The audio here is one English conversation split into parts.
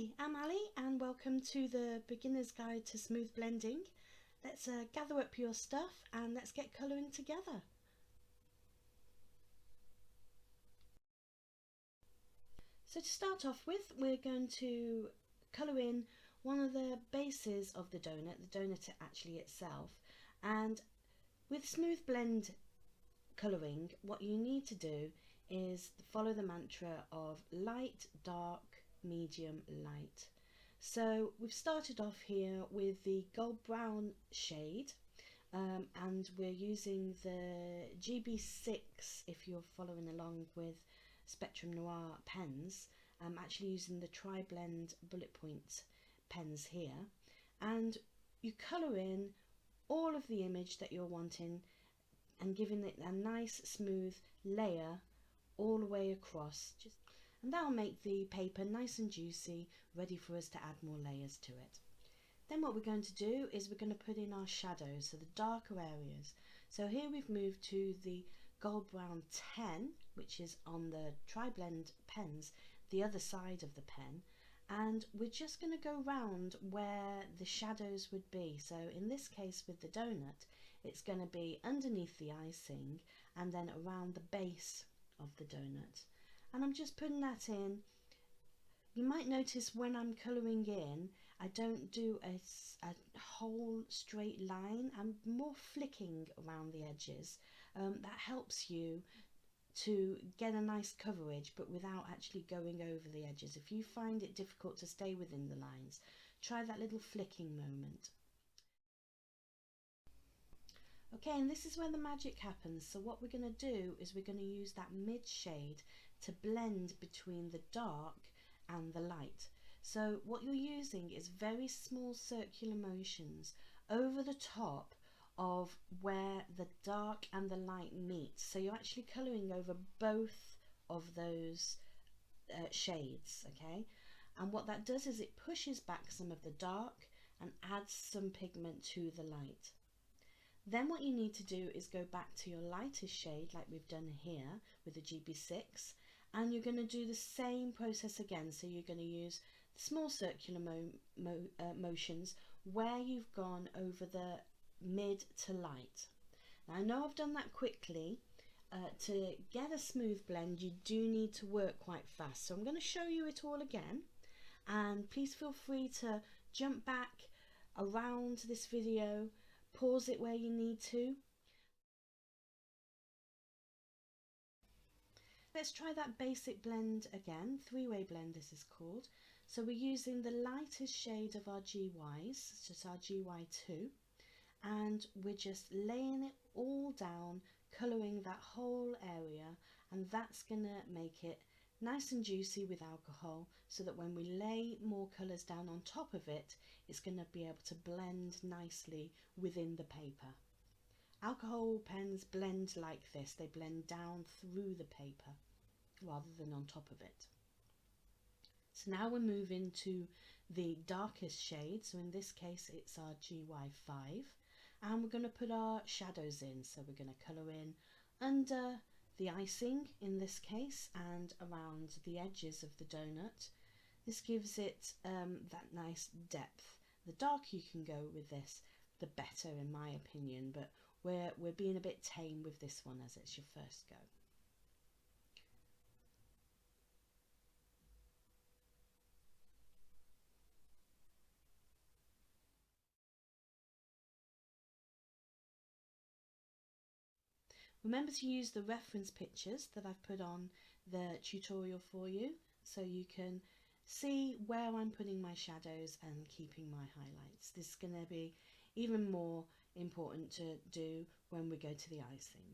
Hi, I'm Ali and welcome to the Beginner's Guide to Smooth Blending. Let's gather up your stuff and let's get colouring together. So to start off with, we're going to colour in one of the bases of the donut actually itself. And with smooth blend colouring, what you need to do is follow the mantra of light, dark, medium, light. So we've started off here with the gold brown shade and we're using the GB6 if you're following along with Spectrum Noir pens. I'm actually using the Triblend bullet point pens here, and you colour in all of the image that you're wanting and giving it a nice smooth layer all the way across, and that'll make the paper nice and juicy, ready for us to add more layers to it. Then what we're going to do is we're going to put in our shadows, so the darker areas. So here we've moved to the gold brown 10, which is on the Triblend pens, the other side of the pen, and we're just going to go round where the shadows would be. So in this case with the donut, it's going to be underneath the icing and then around the base of the donut. And I'm just putting that in. You might notice when I'm colouring in, I don't do a whole straight line. I'm more flicking around the edges. That helps you to get a nice coverage but without actually going over the edges. If you find it difficult to stay within the lines, try that little flicking moment. Okay, and this is where the magic happens. So what we're going to do is we're going to use that mid shade to blend between the dark and the light. So what you're using is very small circular motions over the top of where the dark and the light meet. So you're actually colouring over both of those shades, okay? And what that does is it pushes back some of the dark and adds some pigment to the light. Then what you need to do is go back to your lightest shade like we've done here with the GB6, and you're going to do the same process again. So you're going to use small circular motions where you've gone over the mid to light. Now I know I've done that quickly. To get a smooth blend you do need to work quite fast, so I'm going to show you it all again, and please feel free to jump back around this video, pause it where you need to. Let's try that basic blend again, three-way blend this is called. So we're using the lightest shade of our GYs, it's just our GY2, and we're just laying it all down, colouring that whole area, and that's going to make it nice and juicy with alcohol, so that when we lay more colours down on top of it, it's going to be able to blend nicely within the paper. Alcohol pens blend like this, they blend down through the paper rather than on top of it. So now we're moving to the darkest shade, so in this case it's our GY5, and we're going to put our shadows in. So we're going to colour in under the icing in this case and around the edges of the donut. This gives it that nice depth. The darker you can go with this, the better in my opinion, but we're being a bit tame with this one as it's your first go. Remember to use the reference pictures that I've put on the tutorial for you, so you can see where I'm putting my shadows and keeping my highlights. This is going to be even more important to do when we go to the icing.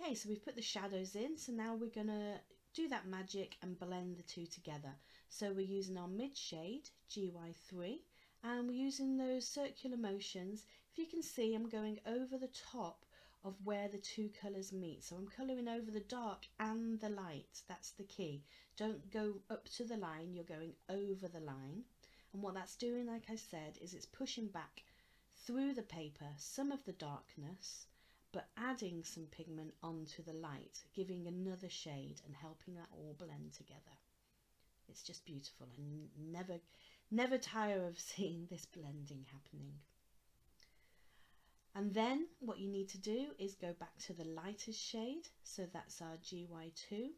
Okay, so we've put the shadows in, so now we're going to do that magic and blend the two together. So we're using our mid shade, GY3, and we're using those circular motions. If you can see, I'm going over the top of where the two colours meet. So I'm colouring over the dark and the light. That's the key. Don't go up to the line, you're going over the line. And what that's doing, like I said, is it's pushing back through the paper some of the darkness, but adding some pigment onto the light, giving another shade and helping that all blend together. It's just beautiful. I never tire of seeing this blending happening. And then what you need to do is go back to the lightest shade, so that's our GY2,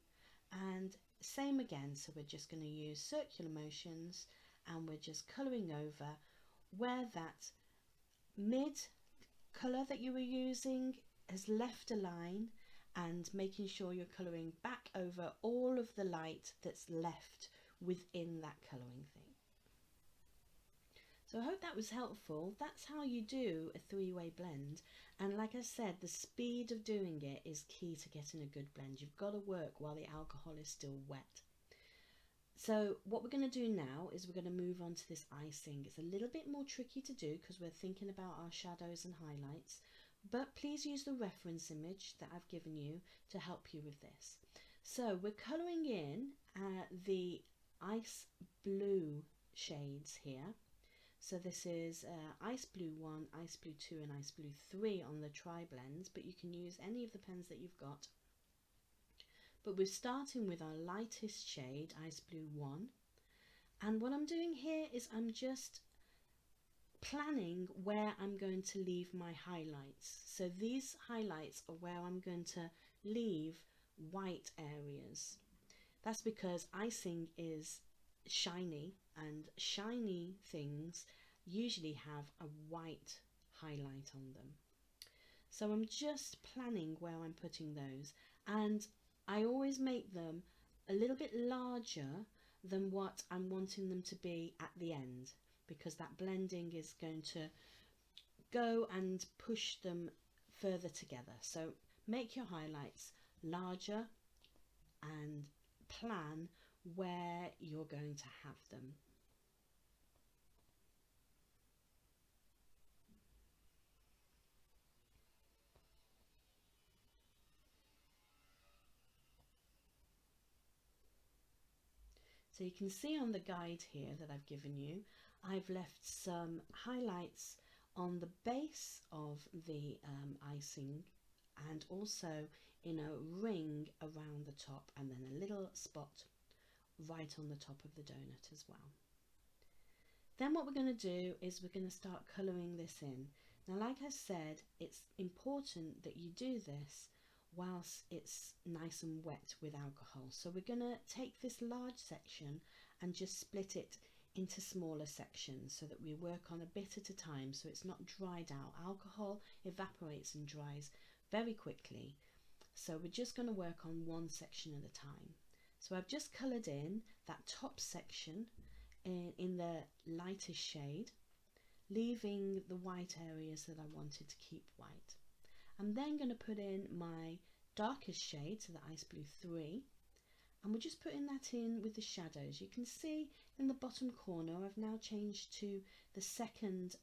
and same again, so we're just going to use circular motions and we're just colouring over where that mid colour that you were using has left a line, and making sure you're colouring back over all of the light that's left within that colouring thing. So I hope that was helpful. That's how you do a three-way blend, and like I said, the speed of doing it is key to getting a good blend. You've got to work while the alcohol is still wet. So what we're going to do now is we're going to move on to this icing. It's a little bit more tricky to do because we're thinking about our shadows and highlights, but please use the reference image that I've given you to help you with this. So we're colouring in the ice blue shades here. So this is Ice Blue 1, Ice Blue 2 and Ice Blue 3 on the Triblends, but you can use any of the pens that you've got. But we're starting with our lightest shade, Ice Blue 1. And what I'm doing here is I'm just planning where I'm going to leave my highlights. So these highlights are where I'm going to leave white areas. That's because icing is shiny, and shiny things usually have a white highlight on them. So I'm just planning where I'm putting those, and I always make them a little bit larger than what I'm wanting them to be at the end, because that blending is going to go and push them further together. So make your highlights larger and plan where you're going to have them. So you can see on the guide here that I've given you, I've left some highlights on the base of the icing, and also in a ring around the top, and then a little spot right on the top of the donut as well. Then what we're going to do is we're going to start colouring this in. Now, like I said, it's important that you do this whilst it's nice and wet with alcohol. So we're going to take this large section and just split it into smaller sections so that we work on a bit at a time, so it's not dried out. Alcohol evaporates and dries very quickly, so we're just going to work on one section at a time. So I've just coloured in that top section in the lightest shade, leaving the white areas that I wanted to keep white. I'm then going to put in my darkest shade, so the Ice Blue 3, and we're just putting that in with the shadows. You can see in the bottom corner I've now changed to the second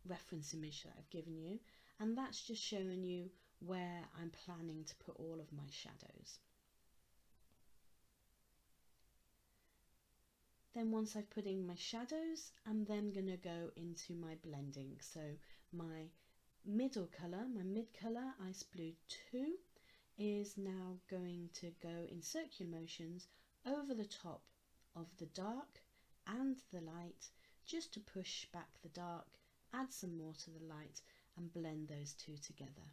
reference image that I've given you, and that's just showing you where I'm planning to put all of my shadows. Then once I've put in my shadows, I'm then going to go into my blending. So my middle colour, my mid colour, Ice Blue 2, is now going to go in circular motions over the top of the dark and the light, just to push back the dark, add some more to the light and blend those two together.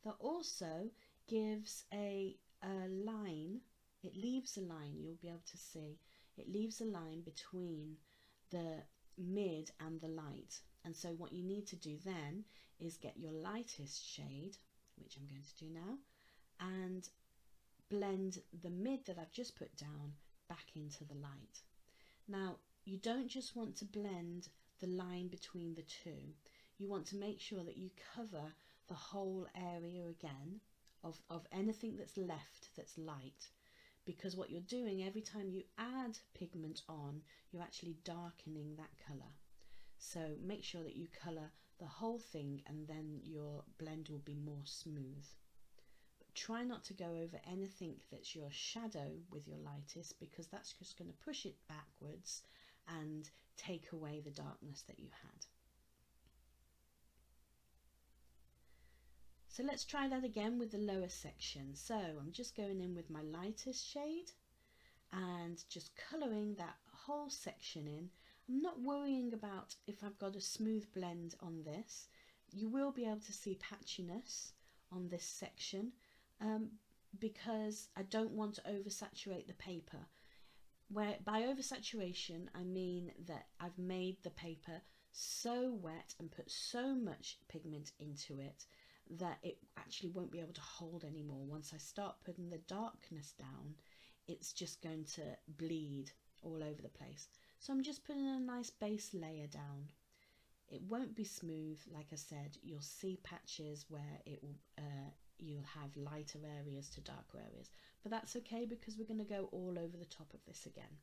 That also gives a line. It leaves a line, you'll be able to see, it leaves a line between the mid and the light. And so what you need to do then is get your lightest shade, which I'm going to do now, and blend the mid that I've just put down back into the light. Now, you don't just want to blend the line between the two. You want to make sure that you cover the whole area again of anything that's left that's light, because what you're doing every time you add pigment on, you're actually darkening that colour. So make sure that you colour the whole thing, and then your blend will be more smooth. But try not to go over anything that's your shadow with your lightest, because that's just going to push it backwards and take away the darkness that you had. So let's try that again with the lower section. So I'm just going in with my lightest shade, and just colouring that whole section in. I'm not worrying about if I've got a smooth blend on this. You will be able to see patchiness on this section because I don't want to oversaturate the paper. Where by oversaturation I mean that I've made the paper so wet and put so much pigment into it that it actually won't be able to hold anymore. Once I start putting the darkness down, it's just going to bleed all over the place. So I'm just putting a nice base layer down. It won't be smooth, like I said. You'll see patches where it will you'll have lighter areas to darker areas, but that's okay because we're going to go all over the top of this again.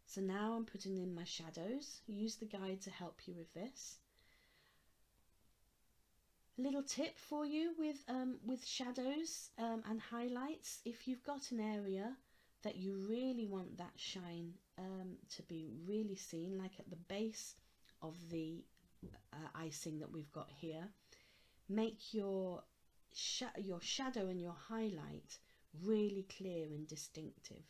So now I'm putting in my shadows. Use the guide to help you with this. A little tip for you with shadows and highlights: if you've got an area that you really want that shine to be really seen, like at the base of the icing that we've got here, make your shadow and your highlight really clear and distinctive.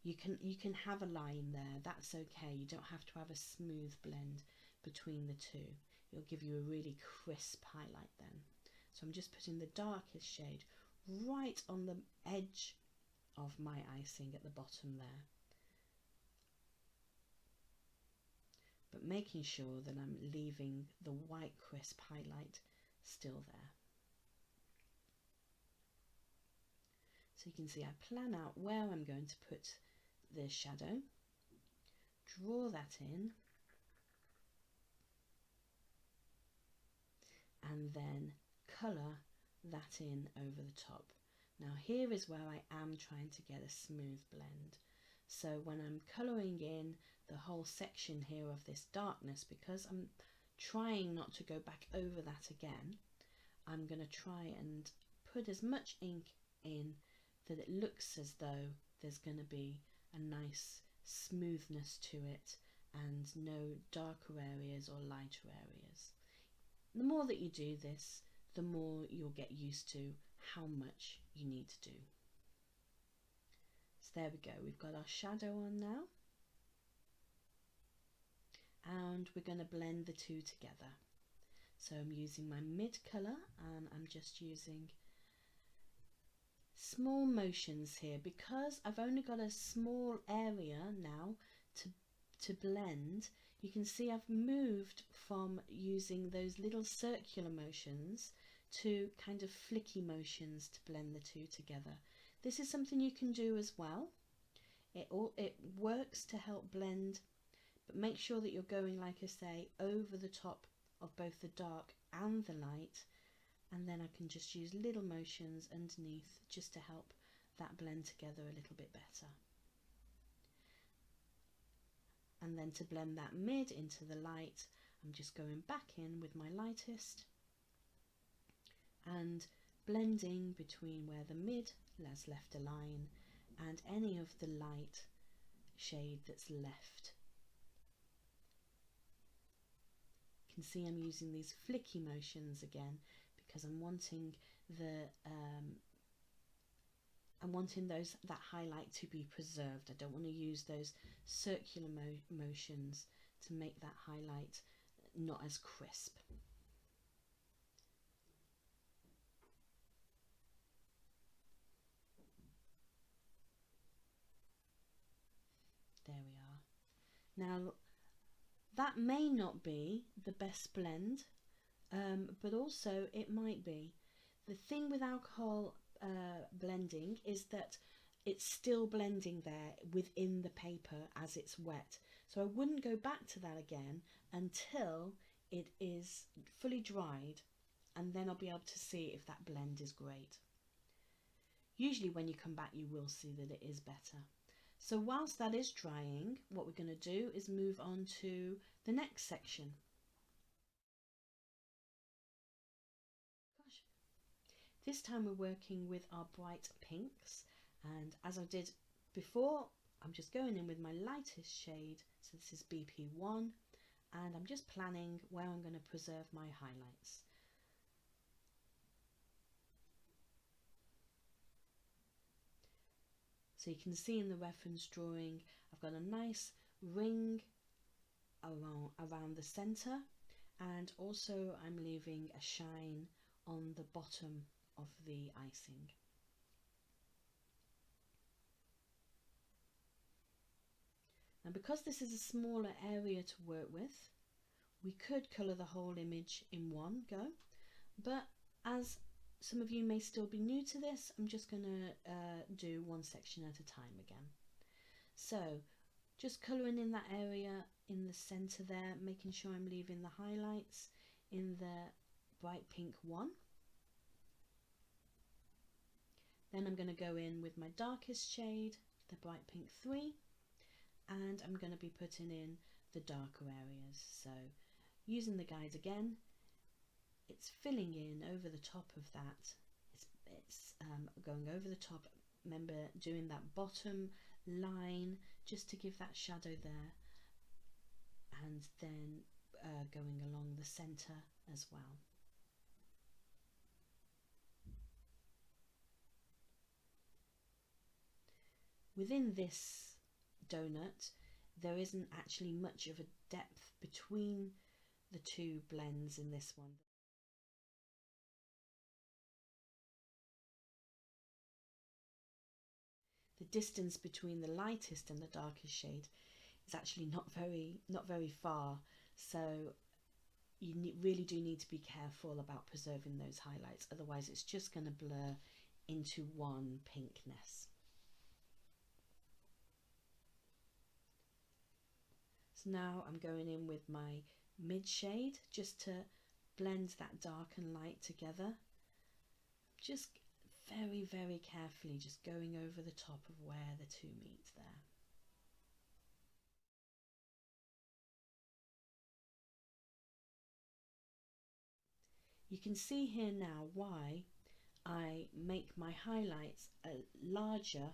You can have a line there, that's okay. You don't have to have a smooth blend between the two. It'll give you a really crisp highlight then. So I'm just putting the darkest shade right on the edge of my icing at the bottom there, but making sure that I'm leaving the white crisp highlight still there. So you can see I plan out where I'm going to put the shadow, draw that in, and then colour that in over the top. Now here is where I am trying to get a smooth blend. So when I'm colouring in the whole section here of this darkness, because I'm trying not to go back over that again, I'm going to try and put as much ink in that it looks as though there's going to be a nice smoothness to it and no darker areas or lighter areas. The more that you do this, the more you'll get used to how much you need to do. So there we go, we've got our shadow on now, and we're going to blend the two together. So I'm using my mid colour and I'm just using small motions here because I've only got a small area now to blend. You can see I've moved from using those little circular motions to kind of flicky motions to blend the two together. This is something you can do as well. It works to help blend, but make sure that you're going, like I say, over the top of both the dark and the light, and then I can just use little motions underneath just to help that blend together a little bit better. And then to blend that mid into the light, I'm just going back in with my lightest and blending between where the mid has left a line and any of the light shade that's left. You can see I'm using these flicky motions again because I'm wanting that highlight to be preserved. I don't want to use those circular motions to make that highlight not as crisp. There we are. Now that may not be the best blend, but also it might be. The thing with alcohol blending is that it's still blending there within the paper as it's wet. So I wouldn't go back to that again until it is fully dried, and then I'll be able to see if that blend is great. Usually when you come back you will see that it is better. So whilst that is drying, what we're going to do is move on to the next section. This time we're working with our bright pinks, and as I did before, I'm just going in with my lightest shade. So this is BP1, and I'm just planning where I'm going to preserve my highlights. So you can see in the reference drawing I've got a nice ring around the centre, and also I'm leaving a shine on the bottom of the icing. And because this is a smaller area to work with, we could colour the whole image in one go, but as some of you may still be new to this, I'm just going to do one section at a time again. So just colouring in that area in the centre there, making sure I'm leaving the highlights in the bright pink one. Then I'm going to go in with my darkest shade, the bright pink 3, and I'm going to be putting in the darker areas. So using the guide again, it's filling in over the top of that. It's going over the top. Remember doing that bottom line just to give that shadow there, and then going along the centre as well. Within this donut, there isn't actually much of a depth between the two blends in this one. The distance between the lightest and the darkest shade is actually not very far, so you really do need to be careful about preserving those highlights, otherwise it's just going to blur into one pinkness. So now I'm going in with my mid shade just to blend that dark and light together. Just very carefully just going over the top of where the two meet there. You can see here now why I make my highlights larger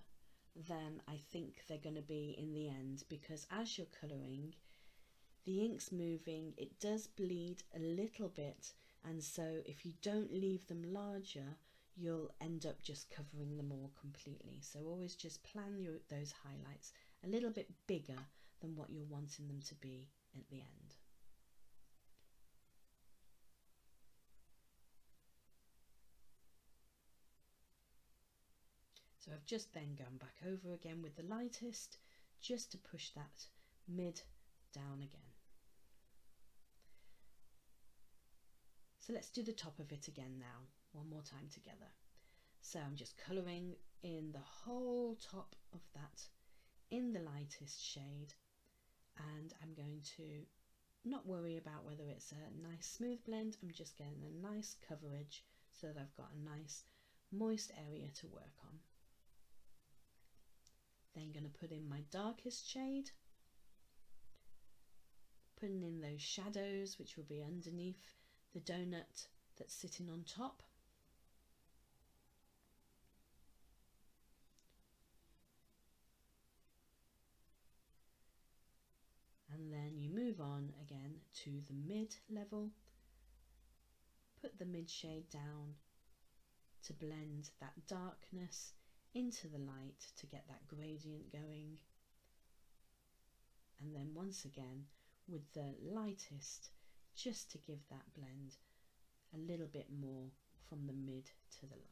than I think they're going to be in the end, because as you're colouring, the ink's moving, it does bleed a little bit, and so if you don't leave them larger, you'll end up just covering them all completely. So always just plan those highlights a little bit bigger than what you're wanting them to be at the end. So I've just then gone back over again with the lightest just to push that mid down again. So let's do the top of it again now, one more time together. So I'm just colouring in the whole top of that in the lightest shade, and I'm going to not worry about whether it's a nice smooth blend. I'm just getting a nice coverage so that I've got a nice moist area to work on. Then going to put in my darkest shade, putting in those shadows which will be underneath the donut that's sitting on top. And then you move on again to the mid level, put the mid shade down to blend that darkness into the light to get that gradient going, and then once again with the lightest just to give that blend a little bit more from the mid to the light.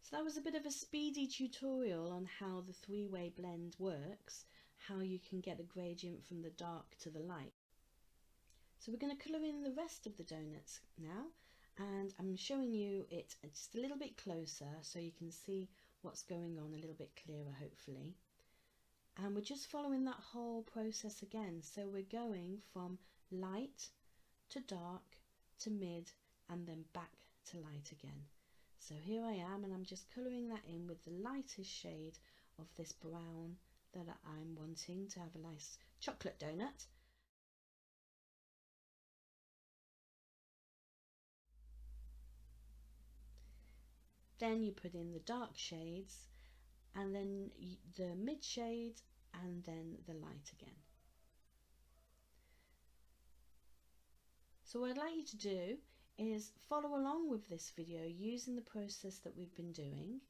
So that was a bit of a speedy tutorial on how the three-way blend works, how you can get a gradient from the dark to the light. So we're going to colour in the rest of the donuts now, and I'm showing you it just a little bit closer so you can see what's going on a little bit clearer hopefully. And we're just following that whole process again. So we're going from light to dark to mid and then back to light again. So here I am, and I'm just colouring that in with the lightest shade of this brown that I'm wanting to have a nice chocolate donut. Then you put in the dark shades, and then the mid shade, and then the light again. So what I'd like you to do is follow along with this video using the process that we've been doing,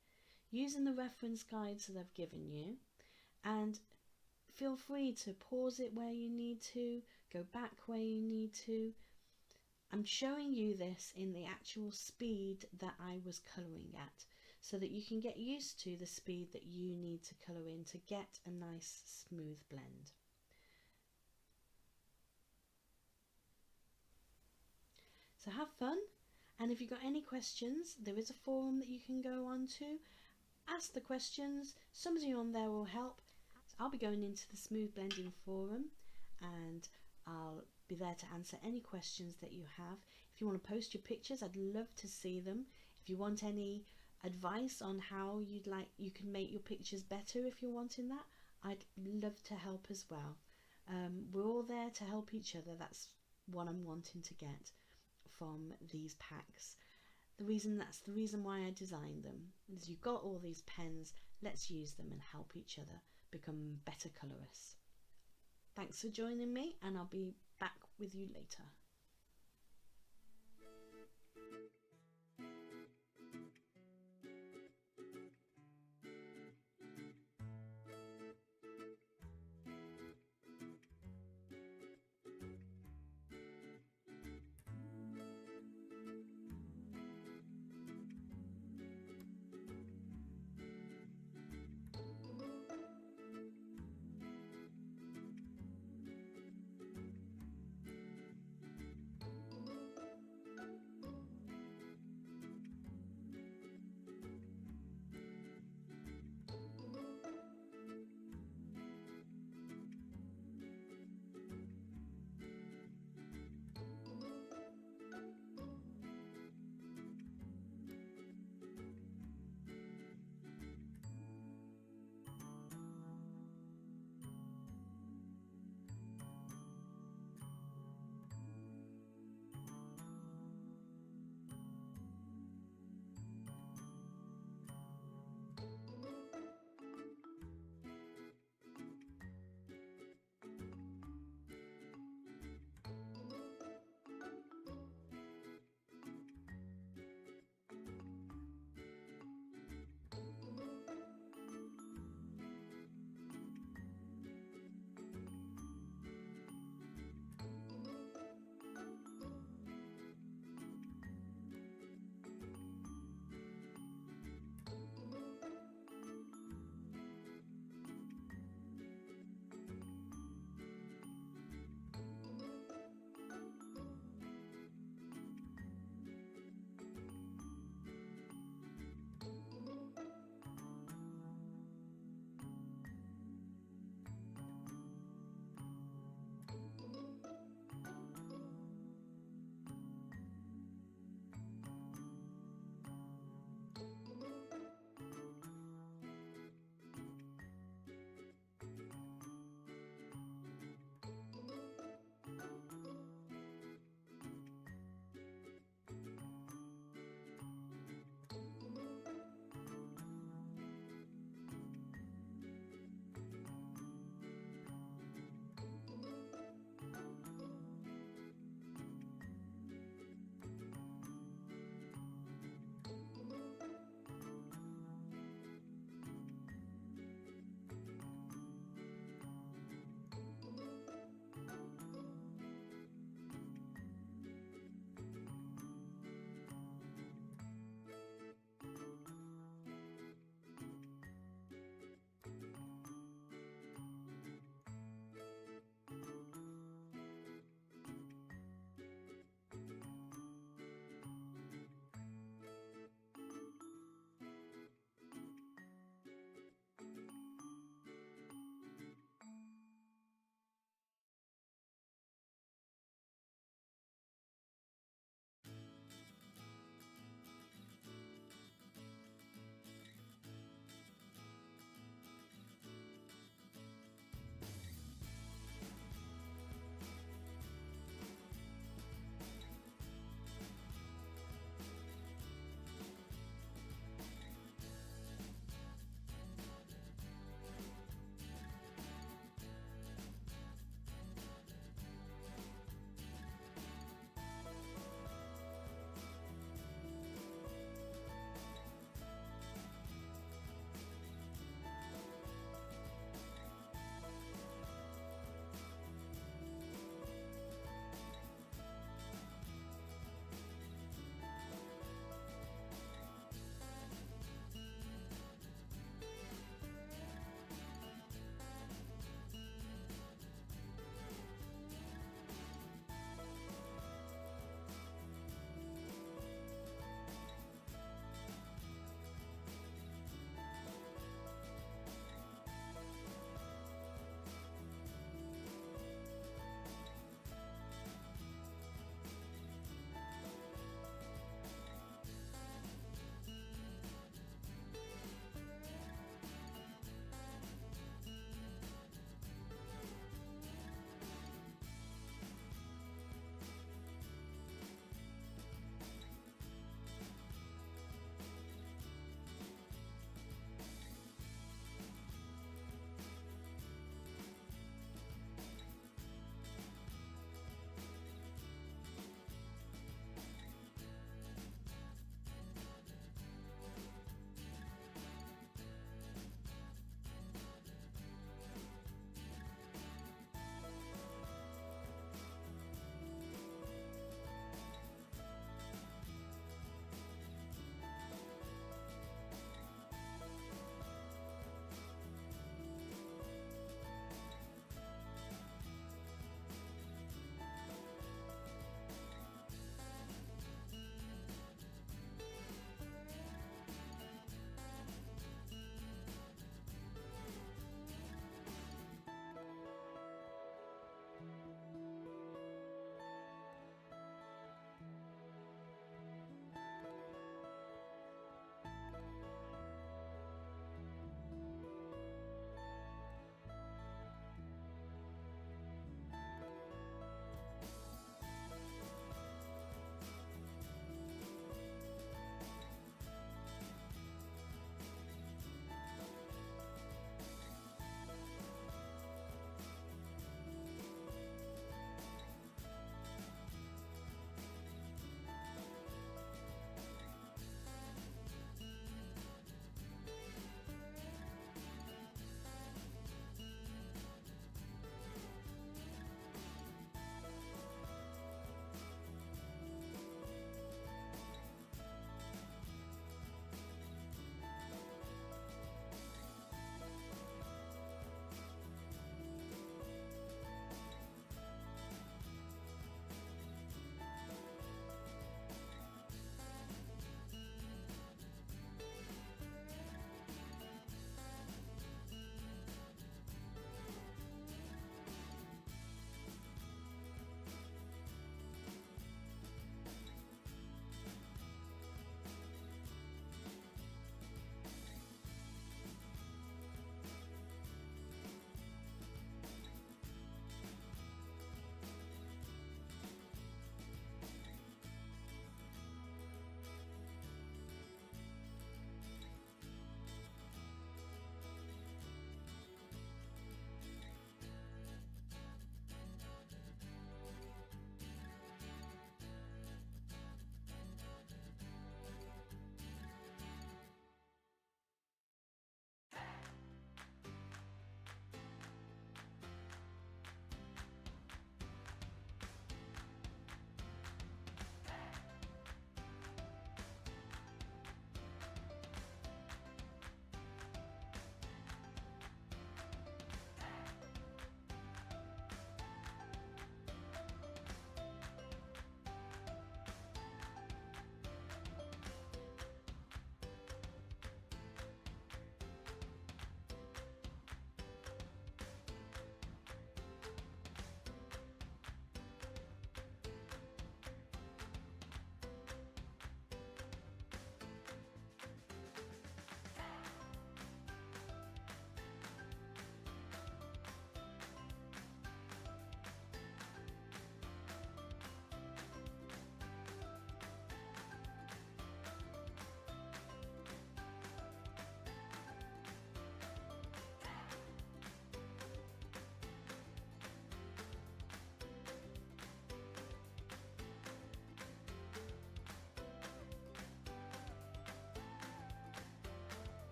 using the reference guides that I've given you, and feel free to pause it where you need to, go back where you need to. I'm showing you this in the actual speed that I was colouring at, so that you can get used to the speed that you need to colour in to get a nice smooth blend. So have fun, and if you've got any questions, there is a forum that you can go on to. Ask the questions, somebody on there will help. So I'll be going into the smooth blending forum, and I'll be there to answer any questions that you have. If you want to post your pictures, I'd love to see them. If you want any advice on how you can make your pictures better, if you're wanting that, I'd love to help as well. We're all there to help each other. That's what I'm wanting to get from these packs. That's the reason why I designed them, is you've got all these pens, let's use them and help each other become better colorists. Thanks for joining me, and I'll be back with you later.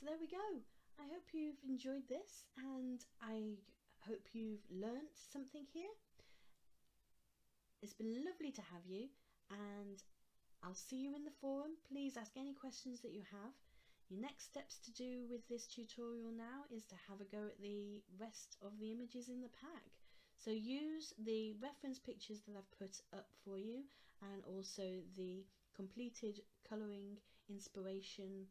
So there we go. I hope you've enjoyed this, and I hope you've learnt something here. It's been lovely to have you, and I'll see you in the forum. Please ask any questions that you have. Your next steps to do with this tutorial now is to have a go at the rest of the images in the pack. So use the reference pictures that I've put up for you, and also the completed colouring inspiration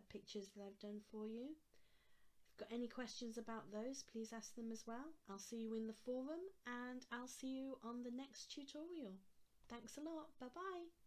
pictures that I've done for you. If you've got any questions about those, please ask them as well. I'll see you in the forum, and I'll see you on the next tutorial. Thanks a lot. Bye bye.